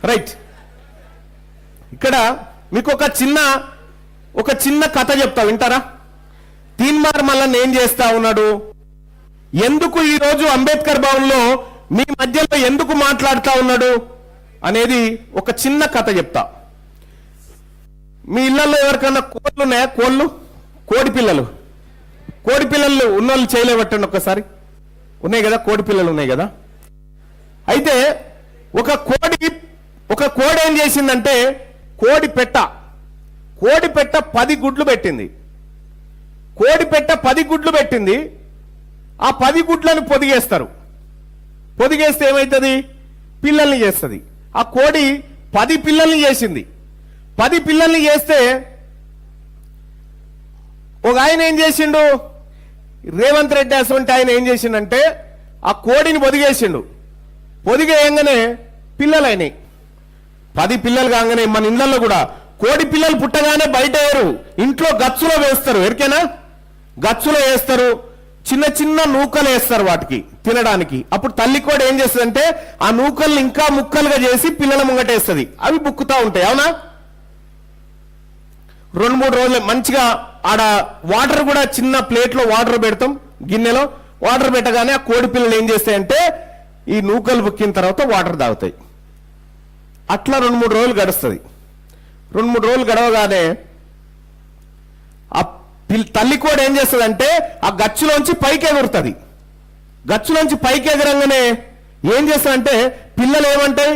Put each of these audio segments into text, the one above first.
Right. ఇక్కడ మీకు ఒక చిన్న కథ చెప్తా, వింటారా? తీన్మార్ మల్లన్న ఏం చేస్తా ఉన్నాడు, ఎందుకు ఈరోజు అంబేద్కర్ భవన్లో మీ మధ్యలో ఎందుకు మాట్లాడుతా ఉన్నాడు అనేది ఒక చిన్న కథ చెప్తా. మీ ఇళ్లలో ఎవరికన్నా కోళ్ళు ఉన్నాయా? కోడి పిల్లలు ఉన్నోళ్ళు చేయలేబట్టండి ఒక్కసారి. ఉన్నాయి కదా, కోడి పిల్లలు ఉన్నాయి కదా. అయితే ఒక కోడి ఏం చేసిందంటే, కోడి పెట్ట 10 గుడ్లు పెట్టింది. కోడి పెట్ట 10 గుడ్లు పెట్టింది. ఆ 10 గుడ్లను పొదిగేస్తే ఏమవుతుంది? పిల్లల్ని చేస్తుంది. ఆ కోడి 10 పిల్లల్ని చేసింది. 10 పిల్లల్ని చేస్తే ఒక ఆయన ఏం చేసిండు, రేవంత్ రెడ్డి అసలు ఆయన ఏం చేసిండంటే ఆ కోడిని పొదిగేసిండు. పొదిగేయంగానే పిల్లలు అయినాయి. 10 పిల్లలు కాగానే మన ఇళ్లలో కూడా కోడి పిల్లలు పుట్టగానే బయట వేరు, ఇంట్లో గచ్చులో వేస్తారు. ఎరికేనా? గచ్చులో వేస్తారు, చిన్న నూకలు వేస్తారు వాటికి తినడానికి. అప్పుడు తల్లి కోడి ఏం చేస్తుందంటే ఆ నూకల్ని ఇంకా ముక్కలుగా చేసి పిల్లల ముంగటేస్తుంది. అవి బుక్కుతా ఉంటాయి. అవునా? 2-3 రోజులు మంచిగా ఆడ వాటర్ కూడా చిన్న ప్లేట్లో వాటర్ పెడతాం, గిన్నెలో వాటర్ పెట్టగానే ఆ కోడి పిల్లలు ఏం చేస్తాయంటే ఈ నూకలు బుక్కిన తర్వాత వాటర్ తాగుతాయి. అట్లా 2-3 రోజులు గడుస్తుంది. 2-3 రోజులు గడవగానే ఆ తల్లి కోడి ఏం చేస్తుందంటే ఆ గచ్చులోంచి పైకి ఎగురుతుంది. గచ్చులోంచి పైకి ఎగరంగానే ఏం చేస్తారంటే పిల్లలు ఏమంటాయి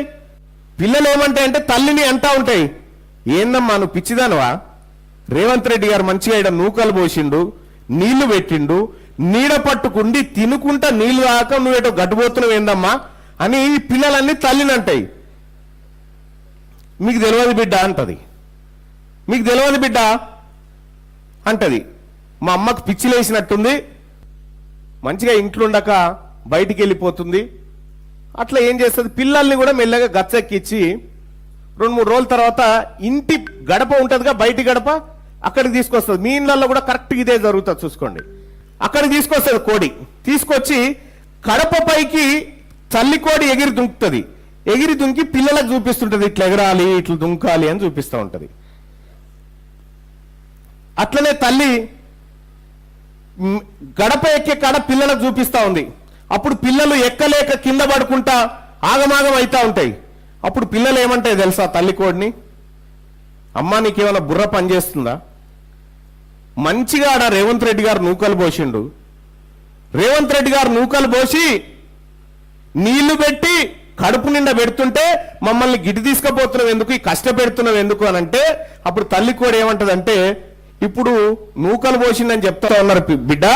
అంటే తల్లిని అంటా ఉంటాయి, ఏందమ్మా నువ్వు పిచ్చిదానవా? రేవంత్ రెడ్డి గారు మంచిగా ఇక్కడ నూకలు పోసిండు, నీళ్లు పెట్టిండు, నీడ పట్టుకుండి తినుకుంటా నీళ్లు దాకా నువ్వేటో గడ్డుపోతున్నావు ఏందమ్మా అని ఈ పిల్లలన్నీ తల్లిని అంటాయి. మీకు తెలియదు బిడ్డ అంటది. మీకు తెలియదు బిడ్డ అంటది. మా అమ్మకు పిచ్చిలేసినట్టుంది, మంచిగా ఇంట్లో ఉండక బయటికి వెళ్ళిపోతుంది. అట్లా ఏం చేస్తుంది, పిల్లల్ని కూడా మెల్లగా గచ్చెక్కిచ్చి 2-3 రోజుల తర్వాత ఇంటి గడప ఉంటుందిగా, బయటి గడప, అక్కడికి తీసుకొస్తుంది. మీ ఇళ్ళల్లో కూడా కరెక్ట్ ఇదే జరుగుతుంది, చూసుకోండి. అక్కడికి తీసుకొస్తుంది కోడి. తీసుకొచ్చి కడప పైకి తల్లి కోడి ఎగిరి దుంకుతుంది. ఎగిరి దుంకి పిల్లలకు చూపిస్తుంటది, ఇట్లా ఎగరాలి, ఇట్లా దుంకాలి అని చూపిస్తూ ఉంటది. అట్లనే తల్లి గడప ఎక్కే కాడ పిల్లలకు చూపిస్తా ఉంది. అప్పుడు పిల్లలు ఎక్కలేక కింద పడుకుంటా ఆగమాగం అవుతా ఉంటాయి. అప్పుడు పిల్లలు ఏమంటాయి తెలుసా తల్లి కోడిని, అమ్మా నీకేమైనా బుర్ర పనిచేస్తుందా? మంచిగా ఆడ రేవంత్ రెడ్డి గారు నూకలు పోసిండు, రేవంత్ రెడ్డి గారు నూకలు పోసి నీళ్లు పెట్టి కడుపు నిండా పెడుతుంటే మమ్మల్ని గిడి తీసుకుపోతున్నావు ఎందుకు, ఈ కష్టపెడుతున్నావు ఎందుకు అని అంటే అప్పుడు తల్లి కోడి ఏమంటదంటే, ఇప్పుడు నూకలు పోసిందని చెప్తా ఉన్నారు బిడ్డ,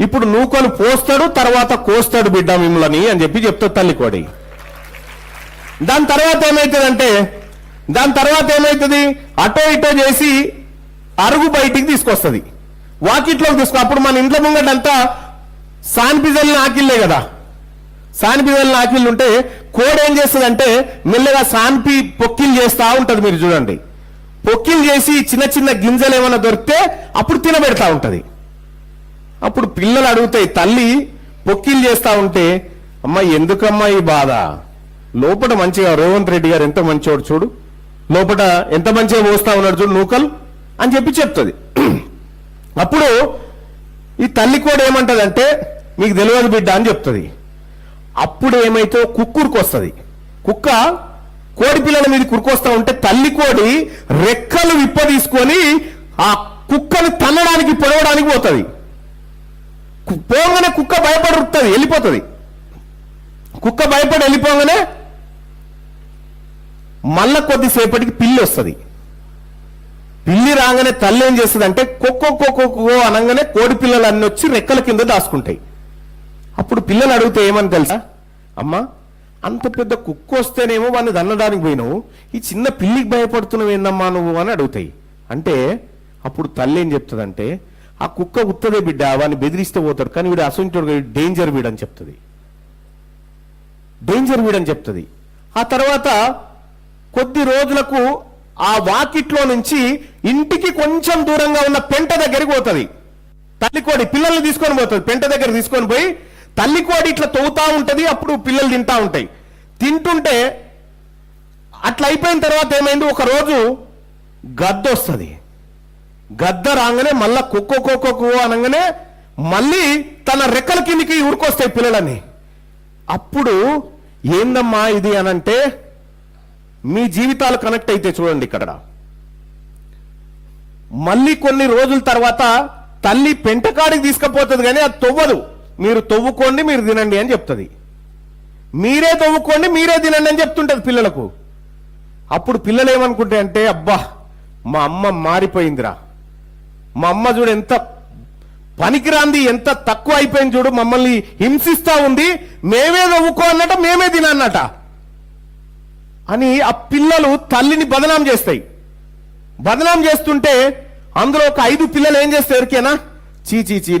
ఇప్పుడు నూకలు పోస్తాడు తర్వాత కోస్తాడు బిడ్డ మిమ్మల్ని అని చెప్పి చెప్తాడు తల్లి కోడి. దాని తర్వాత ఏమైతుంది, అటో ఇటో చేసి అరుగు బయటికి తీసుకొస్తుంది, వాకిట్లోకి అప్పుడు మన ఇంట్లో ముంగటంతా సాన్పిజల్ని ఆకిళ్ళే కదా, సాన్పిజల్ని ఆకిళ్ళు ఉంటే కోడి ఏం చేస్తుంది అంటే మెల్లగా సాన్పి పొక్కిలు చేస్తా ఉంటది. మీరు చూడండి, పొక్కిలు చేసి చిన్న గింజలు ఏమైనా దొరికితే అప్పుడు తినబెడతా ఉంటది. అప్పుడు పిల్లలు అడుగుతాయి, తల్లి పొక్కిలు చేస్తా ఉంటే అమ్మ ఎందుకమ్మా ఈ బాధ, లోపల మంచిగా రేవంత్ రెడ్డి గారు ఎంత మంచివాడు చూడు, లోపల ఎంత మంచిగా పోస్తా ఉన్నాడు చూడు నూకలు అని చెప్పి చెప్తుంది. అప్పుడు ఈ తల్లి కూడా ఏమంటదంటే మీకు తెలియదు బిడ్డ అని చెప్తుంది. అప్పుడు ఏమైతే కుక్కురికి వస్తుంది, కుక్క కోడి పిల్లల మీద కురుకొస్తా ఉంటే తల్లి కోడి రెక్కలు విప్ప తీసుకొని ఆ కుక్కను తన్నడానికి పొడవడానికి పోతుంది. పోగానే కుక్క భయపడుతుంది, వెళ్ళిపోతుంది. కుక్క భయపడి వెళ్ళిపోగానే మళ్ళా కొద్దిసేపటికి పిల్లి వస్తుంది. పిల్లి రాగానే తల్లి ఏం చేస్తుంది అంటే కొక్కో అనగానే కోడి పిల్లలు అన్ని వచ్చి రెక్కల కింద దాచుకుంటాయి. అప్పుడు పిల్లలు అడిగితే ఏమని తెలుసా, అమ్మా అంత పెద్ద కుక్క వస్తేనేమో వాడిని దన్నడానికి పోయినావు, ఈ చిన్న పిల్లికి భయపడుతున్నావు ఏందమ్మా నువ్వు అని అడుగుతాయి. అంటే అప్పుడు తల్లి ఏం చెప్తుందంటే ఆ కుక్క ఉత్తదే బిడ్డ, వాడిని బెదిరిస్తే పోతాడు, కానీ వీడు అసంటోడు డేంజర్ వీడని చెప్తుంది. ఆ తర్వాత కొద్ది రోజులకు ఆ వాకిట్లో నుంచి ఇంటికి కొంచెం దూరంగా ఉన్న పెంట దగ్గరికి పోతుంది. తల్లికోడి పిల్లల్ని తీసుకొని పోతుంది, పెంట దగ్గర తీసుకొని పోయి తల్లికోడి ఇట్లా తవ్వుతా ఉంటది. అప్పుడు పిల్లలు తింటా ఉంటాయి. తింటుంటే అట్లా అయిపోయిన తర్వాత ఏమైంది, ఒక రోజు గద్ద వస్తుంది. గద్ద రాగానే మళ్ళా కుక్కో అనగానే మళ్ళీ తన రెక్కల కిందికి ఉరికొస్తాయి పిల్లలని. అప్పుడు ఏందమ్మా ఇది అనంటే, మీ జీవితాలు కనెక్ట్ అయితే చూడండి ఇక్కడ. మళ్ళీ కొన్ని రోజుల తర్వాత తల్లి పెంటకాడికి తీసుకుపోతుంది, కానీ అది తవ్వదు. మీరు తవ్వుకోండి, మీరు తినండి అని చెప్తుంది. మీరే తవ్వుకోండి, మీరే తినండి అని చెప్తుంటది పిల్లలకు. అప్పుడు పిల్లలు ఏమనుకుంటే అంటే, అబ్బా మా అమ్మ మారిపోయిందిరా, మా అమ్మ చూడు ఎంత పనికిరాంది, ఎంత తక్కువ అయిపోయింది చూడు, మమ్మల్ని హింసిస్తా ఉంది, మేమే తవ్వుకో అన్నట, మేమే తినన్నట అని ఆ పిల్లలు తల్లిని బదనాం చేస్తాయి. బదనాం చేస్తుంటే అందులో ఒక 5 పిల్లలు ఏం చేస్తారు ఎరికేనా, చీ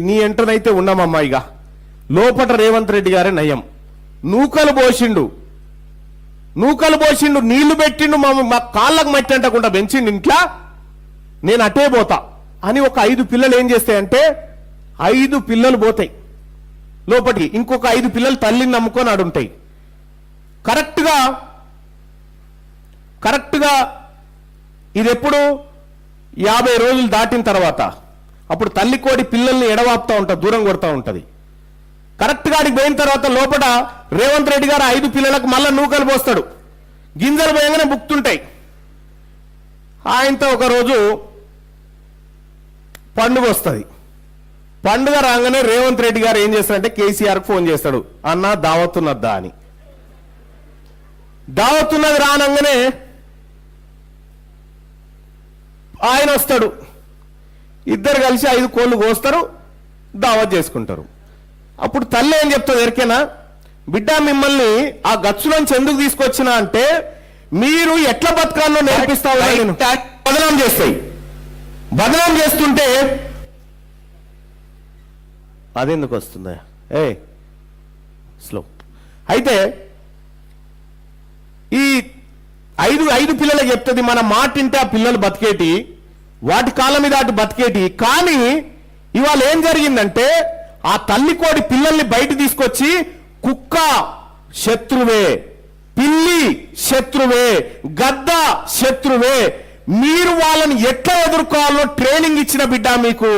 నీ ఎంటనైతే ఉన్నామమ్మా, ఇక లోపట రేవంత్ రెడ్డి గారే నయం, నూకలు పోసిండు, నీళ్లు పెట్టిండు, మా కాళ్ళకు మట్టి అంటకుండా పెంచిండు ఇంట్లో, నేను అటే పోతా అని ఒక 5 పిల్లలు ఏం చేస్తాయంటే, 5 పిల్లలు పోతాయి లోపటికి, ఇంకొక 5 పిల్లలు తల్లిని నమ్ముకొని ఆడుంటాయి. కరెక్ట్గా ఇది ఎప్పుడు 50 రోజులు దాటిన తర్వాత, అప్పుడు తల్లి కోడి పిల్లల్ని ఎడవాపుతా ఉంటుంది, దూరం కొడతా ఉంటుంది. కరెక్ట్గా ఆడికి పోయిన తర్వాత లోపల రేవంత్ రెడ్డి గారు 5 పిల్లలకు మళ్ళా నూకలు పోస్తాడు, గింజలు పోయంగానే బుక్తుంటాయి. ఆయనతో ఒకరోజు పండుగ వస్తుంది. పండుగ రాగానే రేవంత్ రెడ్డి గారు ఏం చేస్తారంటే కేసీఆర్కి ఫోన్ చేస్తాడు, అన్న దావతున్నద్దా అని. దావతున్నది రానంగానే ఆయన వస్తాడు, ఇద్దరు కలిసి 5 కోళ్ళు కోస్తారు, దావత్ చేసుకుంటారు. అప్పుడు తల్లి ఏం చెప్తుంది ఎరికేనా, బిడ్డ మిమ్మల్ని ఆ గచ్చులోంచి ఎందుకు తీసుకొచ్చినా అంటే, మీరు ఎట్లా బతకాలో నేర్పిస్తా బదనాం చేస్తాయి. బదనాం చేస్తుంటే అదెందుకు వస్తుందా స్లో. అయితే ఈ 5 పిల్లలకు చెప్తుంది, మన మాట వింటే ఆ పిల్లలు బతికేటి, వాటి కాళ్ళ మీద అటు బతికేటి. కానీ ఇవాళ ఏం జరిగిందంటే, ఆ తల్లి కోడి పిల్లల్ని బయట తీసుకొచ్చి, కుక్క శత్రువే, పిల్లి శత్రువే, గద్ద శత్రువే, మీరు వాళ్ళని ఎట్లా ఎదుర్కోవాలో ట్రైనింగ్ ఇచ్చిన బిడ్డ మీకు,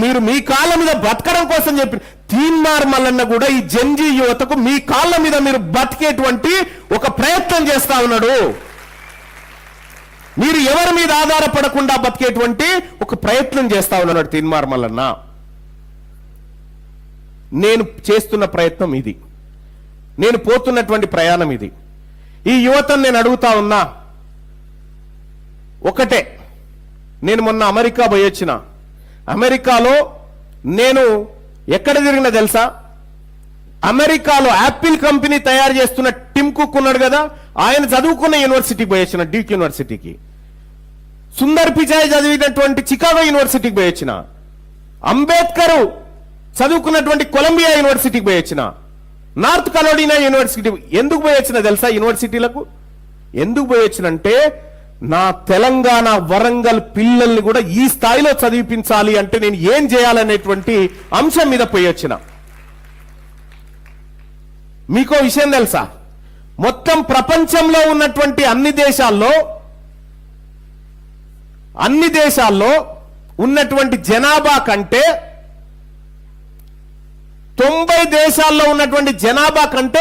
మీరు మీ కాళ్ళ మీద బతకడం కోసం చెప్పి తీన్మార్ మల్లన్న కూడా ఈ జంజీ యువతకు మీ కాళ్ళ మీద మీరు బతికేటువంటి ఒక ప్రయత్నం చేస్తా ఉన్నాడు. మీరు ఎవరి మీద ఆధారపడకుండా బతికేటువంటి ఒక ప్రయత్నం చేస్తా ఉన్నాడు తీన్మార్ మల్లన్న. నేను చేస్తున్న ప్రయత్నం ఇది, నేను పోతున్నటువంటి ప్రయాణం ఇది. ఈ యువతను నేను అడుగుతా ఉన్నా ఒకటే, నేను మొన్న అమెరికా పోయొచ్చిన, అమెరికాలో నేను ఎక్కడ తిరిగినా తెలుసా, అమెరికాలో యాపిల్ కంపెనీ తయారు చేస్తున్న టిమ్ కుక్ ఉన్నాడు కదా, ఆయన చదువుకున్న యూనివర్సిటీకి పోయొచ్చిన, డ్యూక్ యూనివర్సిటీకి. సుందర్ పిచాయ్ చదివినటువంటి చికాగో యూనివర్సిటీకి పోయొచ్చిన, అంబేద్కర్ చదువుకున్నటువంటి కొలంబియా యూనివర్సిటీకి పోయొచ్చిన, నార్త్ కరోలినా యూనివర్సిటీ. ఎందుకు పోయొచ్చిన తెలుసా యూనివర్సిటీలకు? ఎందుకు పోయొచ్చినంటే, నా తెలంగాణ వరంగల్ పిల్లల్ని కూడా ఈ స్థాయిలో చదివించాలి అంటే నేను ఏం చేయాలనేటువంటి అంశం మీద పోయొచ్చిన. మీకో విషయం తెలుసా, మొత్తం ప్రపంచంలో ఉన్నటువంటి అన్ని దేశాల్లో ఉన్నటువంటి జనాభా కంటే 90 దేశాల్లో ఉన్నటువంటి జనాభా కంటే